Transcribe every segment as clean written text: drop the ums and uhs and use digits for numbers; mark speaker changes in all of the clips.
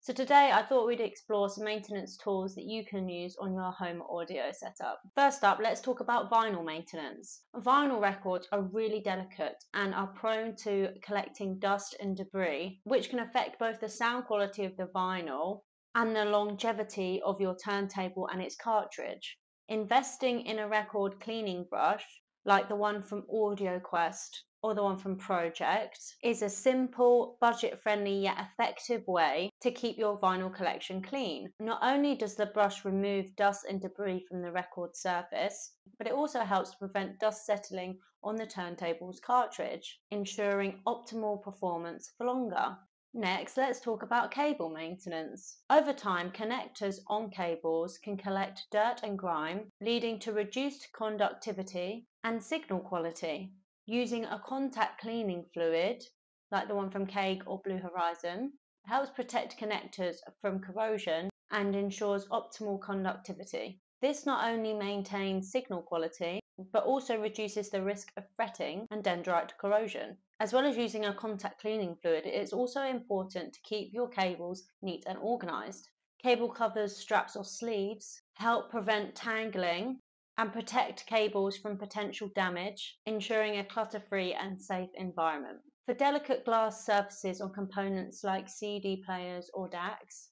Speaker 1: So today I thought we'd explore some maintenance tools that you can use on your home audio setup. First up, let's talk about vinyl maintenance. Vinyl records are really delicate and are prone to collecting dust and debris, which can affect both the sound quality of the vinyl and the longevity of your turntable and its cartridge. Investing in a record cleaning brush, like the one from audioquest or the one from pro-ject, is a simple, budget-friendly yet effective way to keep your vinyl collection clean. Not only does the brush remove dust and debris from the record surface, but it also helps to prevent dust settling on the turntable's cartridge, ensuring optimal performance for longer. Next, let's talk about cable maintenance. Over time, connectors on cables can collect dirt and grime, leading to reduced conductivity and signal quality. Using a contact cleaning fluid, like the one from Kaig or Blue Horizon, helps protect connectors from corrosion and ensures optimal conductivity. This not only maintains signal quality, but also reduces the risk of fretting and dendrite corrosion. As well as using a contact cleaning fluid, it is also important to keep your cables neat and organized. Cable covers, straps or sleeves help prevent tangling and protect cables from potential damage, ensuring a clutter-free and safe environment. For delicate glass surfaces on components like CD players or DACs,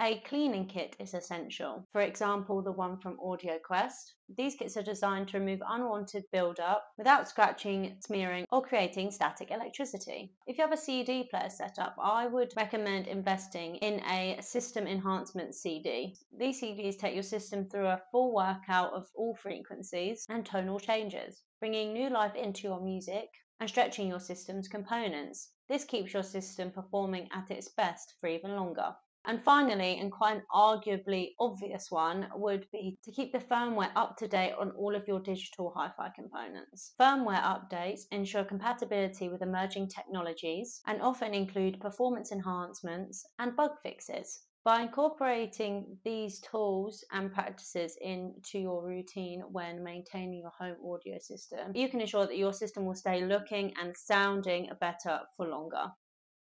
Speaker 1: a cleaning kit is essential. For example, the one from audioquest. These kits are designed to remove unwanted buildup without scratching, smearing, or creating static electricity. If you have a CD player setup, I would recommend investing in a system enhancement CD. These CDs take your system through a full workout of all frequencies and tonal changes, bringing new life into your music and stretching your system's components. This keeps your system performing at its best for even longer. And finally, and quite an arguably obvious one, would be to keep the firmware up to date on all of your digital hi-fi components. Firmware updates ensure compatibility with emerging technologies and often include performance enhancements and bug fixes. By incorporating these tools and practices into your routine when maintaining your home audio system, you can ensure that your system will stay looking and sounding better for longer.